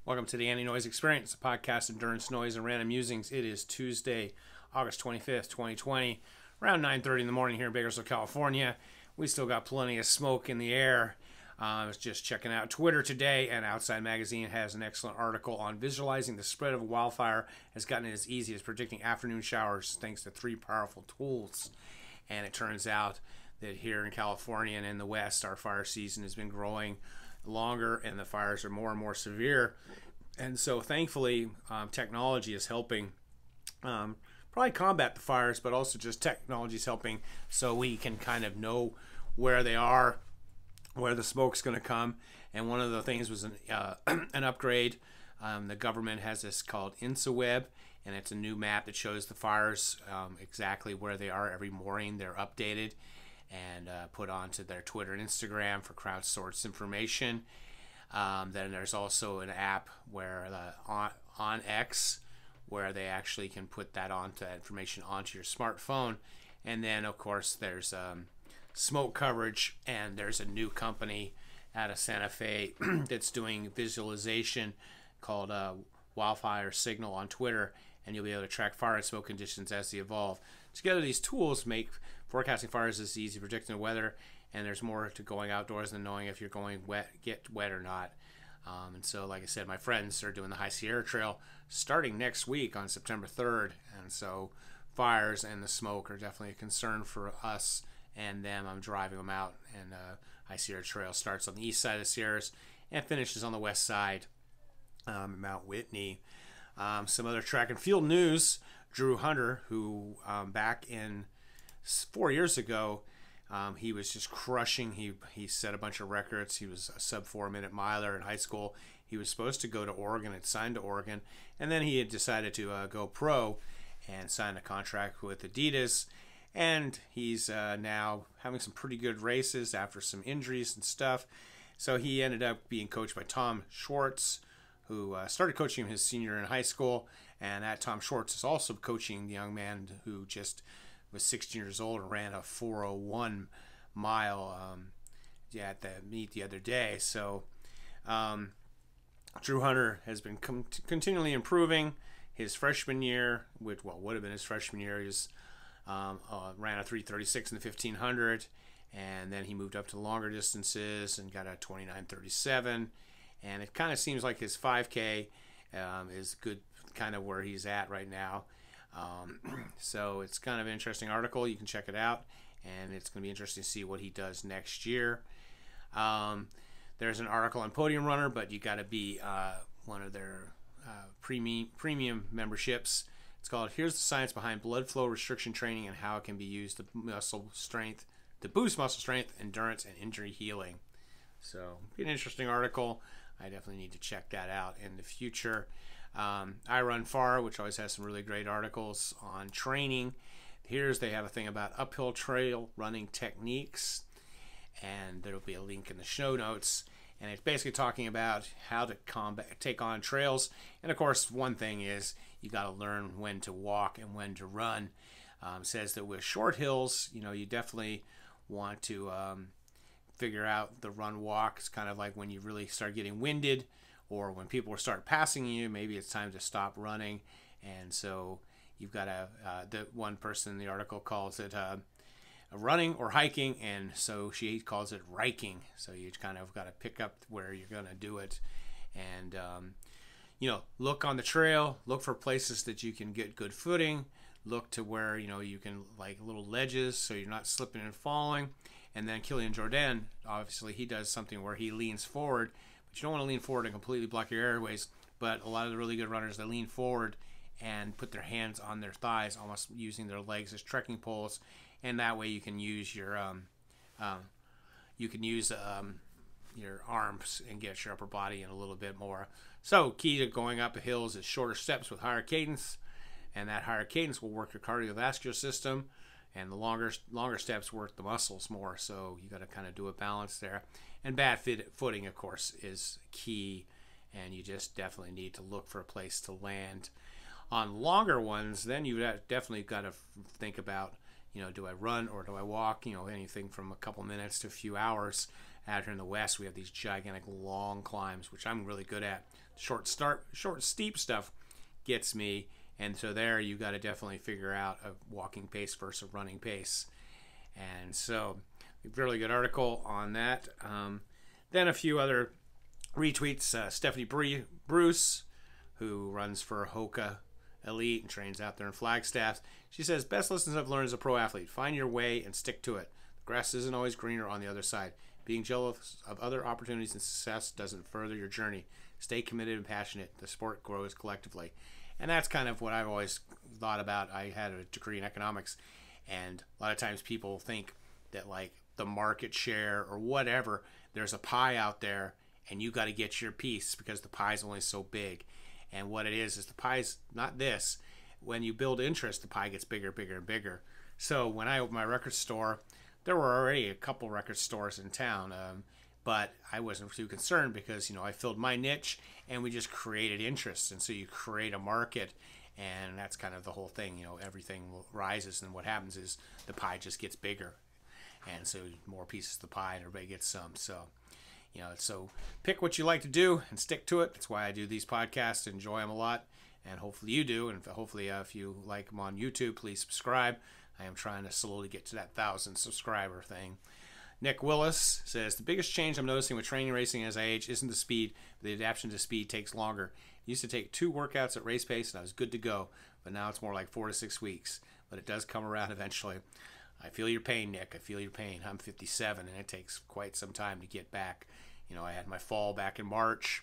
Welcome to the Anti-Noise Experience, a podcast, endurance, noise, and random musings. It is Tuesday, August 25th, 2020, around 9:30 in the morning here in Bakersfield, California. We still got plenty of smoke in the air. I was just checking out Twitter today, and Outside Magazine has an excellent article on visualizing the spread of a wildfire has gotten it as easy as predicting afternoon showers thanks to 3 powerful tools. And it turns out that here in California and in the West, our fire season has been growing longer and the fires are more and more severe. And so thankfully, technology is helping probably combat the fires, but also just technology is helping so we can kind of know where they are, where the smoke's going to come. And one of the things was an upgrade. The government has this called InsaWeb, and it's a new map that shows the fires exactly where they are every morning. They're updated and put onto their Twitter and Instagram for crowdsourced information. Then there's also an app where on X, where they actually can put that information onto your smartphone. And then of course there's smoke coverage, and there's a new company out of Santa Fe that's doing visualization called Wildfire Signal on Twitter, and you'll be able to track fire and smoke conditions as they evolve. Together, these tools make forecasting fires as easy, predicting the weather, and there's more to going outdoors than knowing if you're going get wet or not. And so, like I said, my friends are doing the High Sierra Trail starting next week on September 3rd, and so fires and the smoke are definitely a concern for us and them. I'm driving them out, and High Sierra Trail starts on the east side of the Sierras and finishes on the west side, Mount Whitney. Some other track and field news. Drew Hunter, who back in 4 years ago, he was just crushing. He set a bunch of records. He was a sub 4-minute miler in high school. He was supposed to go to Oregon, had signed to Oregon, and then he had decided to go pro and sign a contract with Adidas. And he's now having some pretty good races after some injuries and stuff. So he ended up being coached by Tom Schwartz, who started coaching him his senior year in high school. And that Tom Schwartz is also coaching the young man who just was 16 years old and ran a 4:01 mile at the meet the other day. So Drew Hunter has been continually improving. His freshman year, which would have been his freshman year, he was, ran a 3:36 in the 1500, and then he moved up to longer distances and got a 29:37. And it kind of seems like his 5K is good, kind of where he's at right now. So it's kind of an interesting article. You can check it out, and it's going to be interesting to see what he does next year. There's an article on Podium Runner, but you got to be one of their premium memberships. It's called "Here's the Science Behind Blood Flow Restriction Training and How It Can Be Used to Boost Muscle Strength, Endurance, and Injury Healing." So, an interesting article. I definitely need to check that out in the future. I Run Far, which always has some really great articles on training. They have a thing about uphill trail running techniques, and there'll be a link in the show notes. And it's basically talking about how to take on trails. And of course, one thing is you got to learn when to walk and when to run. Says that with short hills, you definitely want to figure out the run walk. It's kind of like when you really start getting winded, or when people start passing you, maybe it's time to stop running. And so you've got the one person in the article calls it running or hiking, and so she calls it Riking. So you kind of got to pick up where you're going to do it. And look on the trail, look for places that you can get good footing, look to where you can, like, little ledges so you're not slipping and falling. And then Kilian Jordan, obviously he does something where he leans forward, but you don't want to lean forward and completely block your airways. But a lot of the really good runners, they lean forward and put their hands on their thighs, almost using their legs as trekking poles, and that way you can use your your arms and get your upper body in a little bit more. So key to going up hills is shorter steps with higher cadence, and that higher cadence will work your cardiovascular system, and the longer steps work the muscles more. So you got to kind of do a balance there. And bad footing, of course, is key, and you just definitely need to look for a place to land. On longer ones, then you definitely got to think about, do I run or do I walk? Anything from a couple minutes to a few hours. Out here in the West, we have these gigantic long climbs, which I'm really good at. short steep stuff gets me. And so there you got to definitely figure out a walking pace versus a running pace. And so a really good article on that. Then a few other retweets. Stephanie Bruce, who runs for Hoka Elite and trains out there in Flagstaff. She says, best lessons I've learned as a pro athlete. Find your way and stick to it. The grass isn't always greener on the other side. Being jealous of other opportunities and success doesn't further your journey. Stay committed and passionate. The sport grows collectively. And that's kind of what I've always thought about. I had a degree in economics, and a lot of times people think that like the market share or whatever, there's a pie out there and you got to get your piece because the pie's only so big. And what it is the pie's not this. When you build interest, the pie gets bigger, bigger, and bigger. So when I opened my record store, there were already a couple record stores in town, but I wasn't too concerned because, I filled my niche and we just created interest. And so you create a market, and that's kind of the whole thing. Everything rises, and what happens is the pie just gets bigger. And so more pieces of the pie and everybody gets some. So, so pick what you like to do and stick to it. That's why I do these podcasts, enjoy them a lot. And hopefully you do. And hopefully if you like them on YouTube, please subscribe. I am trying to slowly get to that 1,000 subscriber thing. Nick Willis says, the biggest change I'm noticing with training racing as I age isn't the speed, but the adaptation to speed takes longer. It used to take 2 workouts at race pace and I was good to go, but now it's more like 4 to 6 weeks. But it does come around eventually. I feel your pain, Nick. I feel your pain. I'm 57 and it takes quite some time to get back. I had my fall back in March.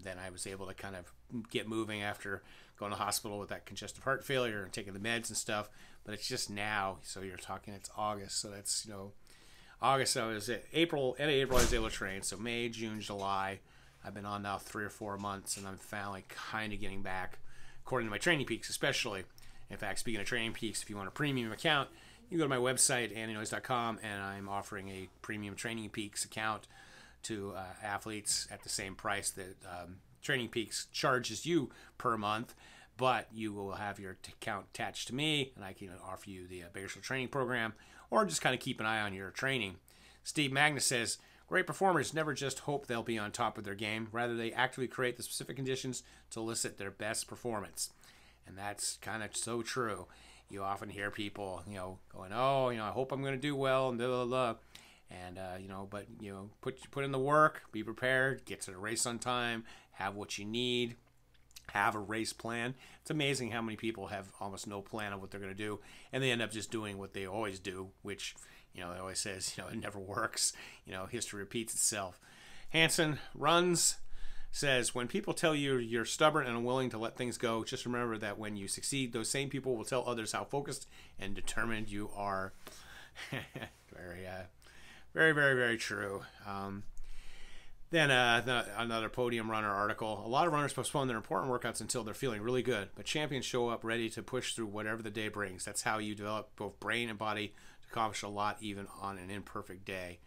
Then I was able to kind of get moving after going to the hospital with that congestive heart failure and taking the meds and stuff. But it's just now. So you're talking, it's August. So that's, August, I was at April, end of April, I was able to train. So May, June, July, I've been on now 3 or 4 months, and I'm finally kind of getting back, according to my Training Peaks, especially. In fact, speaking of Training Peaks, if you want a premium account, you can go to my website, andynoise.com, and I'm offering a premium Training Peaks account to athletes at the same price that Training Peaks charges you per month, but you will have your account attached to me, and I can offer you the Bakersfield Training Program, or just kind of keep an eye on your training. Steve Magnus says, great performers never just hope they'll be on top of their game. Rather, they actively create the specific conditions to elicit their best performance. And that's kind of so true. You often hear people, going, I hope I'm going to do well, and blah, blah, blah. And, but, put in the work, be prepared, get to the race on time, have what you need, have a race plan. It's amazing how many people have almost no plan of what they're going to do, and they end up just doing what they always do, which, it always says, it never works. History repeats itself. Hanson runs, says, when people tell you you're stubborn and unwilling to let things go, just remember that when you succeed, those same people will tell others how focused and determined you are. Very, very, very, very true. Then another Podium Runner article. A lot of runners postpone their important workouts until they're feeling really good, but champions show up ready to push through whatever the day brings. That's how you develop both brain and body to accomplish a lot even on an imperfect day.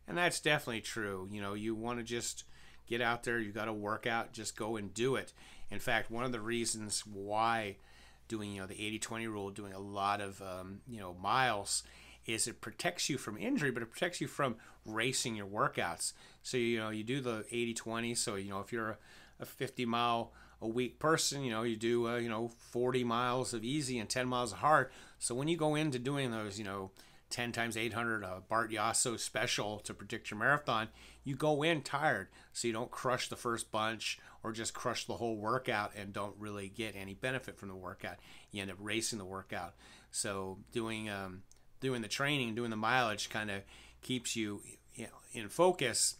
And that's definitely true. You want to just get out there. You got to work out. Just go and do it. In fact, one of the reasons why doing, the 80-20 rule, doing a lot of, miles, is it protects you from injury, but it protects you from racing your workouts. So, you do the 80-20. So, if you're a 50-mile-a-week person, you do, 40 miles of easy and 10 miles of hard. So when you go into doing those, 10 times 800 Bart Yasso special to predict your marathon, you go in tired. So you don't crush the first bunch or just crush the whole workout and don't really get any benefit from the workout. You end up racing the workout. So doing the training, doing the mileage kind of keeps you, in focus.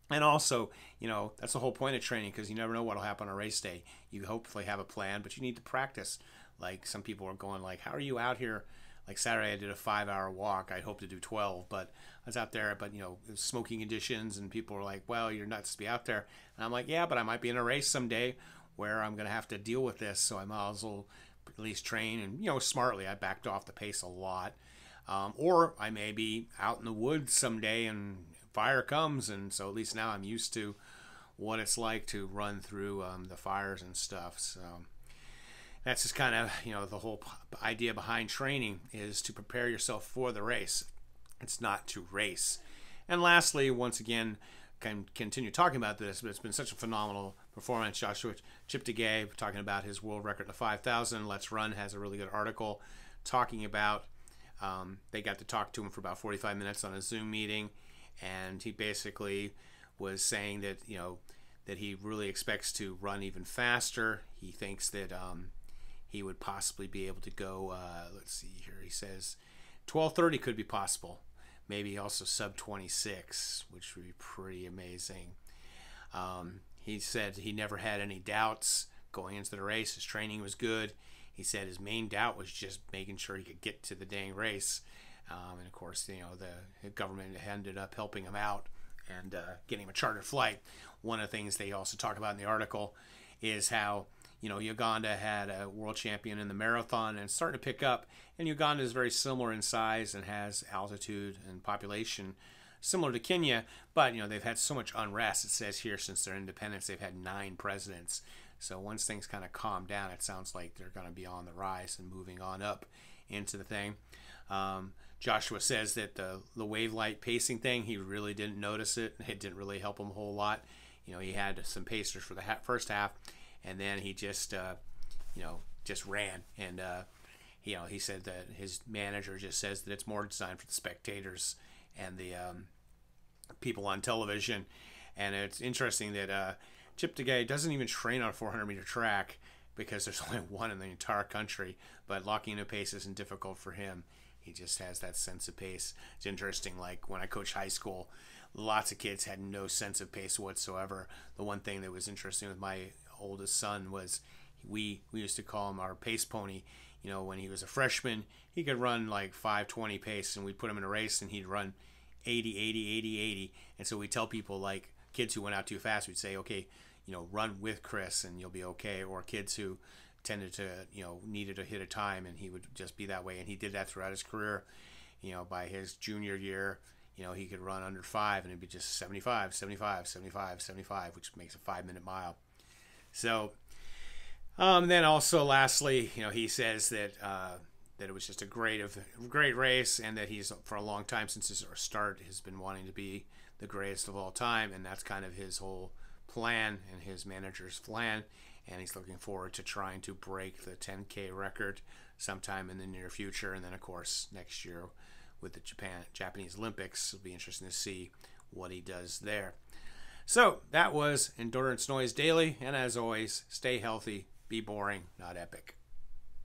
And also, that's the whole point of training, because you never know what will happen on a race day. You hopefully have a plan, but you need to practice. Like some people are going like, how are you out here? Like Saturday I did a 5-hour walk. I hope to do 12, but I was out there, but smoking conditions, and people were like, well, you're nuts to be out there. And I'm like, yeah, but I might be in a race someday where I'm going to have to deal with this. So I might as well at least train and, smartly. I backed off the pace a lot. Or I may be out in the woods someday and fire comes, and so at least now I'm used to what it's like to run through the fires and stuff. So that's just kind of, the whole idea behind training is to prepare yourself for the race. It's not to race. And lastly, once again, can continue talking about this, but it's been such a phenomenal performance. Joshua Cheptegei talking about his world record in the 5,000. Let's Run has a really good article talking about. They got to talk to him for about 45 minutes on a Zoom meeting, and he basically was saying that that he really expects to run even faster. He thinks that he would possibly be able to go. Let's see here. He says 12:30 could be possible. Maybe also sub 26, which would be pretty amazing. He said he never had any doubts going into the race. His training was good. He said his main doubt was just making sure he could get to the dang race. And of course, the government ended up helping him out and getting him a chartered flight. One of the things they also talk about in the article is how Uganda had a world champion in the marathon and it's starting to pick up. And Uganda is very similar in size and has altitude and population similar to Kenya. But, they've had so much unrest. It says here since their independence, they've had 9 presidents. So once things kind of calm down, it sounds like they're going to be on the rise and moving on up into the thing. Joshua says that the wave light pacing thing, he really didn't notice it. It didn't really help him a whole lot. He had some pacers for the first half. And then he just ran. And, he said that his manager just says that it's more designed for the spectators and the people on television. And it's interesting that Cheptegei doesn't even train on a 400-meter track because there's only one in the entire country. But locking into pace isn't difficult for him. He just has that sense of pace. It's interesting, like when I coached high school, lots of kids had no sense of pace whatsoever. The one thing that was interesting with my oldest son was we used to call him our pace pony. When he was a freshman, he could run like 5:20 pace, and we'd put him in a race and he'd run 80, 80, 80, 80. And so we tell people, like kids who went out too fast, we'd say, okay, run with Chris and you'll be okay. Or kids who tended to, needed to hit a time, and he would just be that way. And he did that throughout his career. By his junior year, he could run under 5 and it'd be just 75, 75, 75, 75, which makes a 5-minute mile. So, then also lastly, he says that it was just a great race, and that he's for a long time since his start has been wanting to be the greatest of all time, and that's kind of his whole plan and his manager's plan, and he's looking forward to trying to break the 10K record sometime in the near future, and then of course next year with the Japanese Olympics, it'll be interesting to see what he does there. So that was Endurance Noise Daily, and as always, stay healthy, be boring, not epic.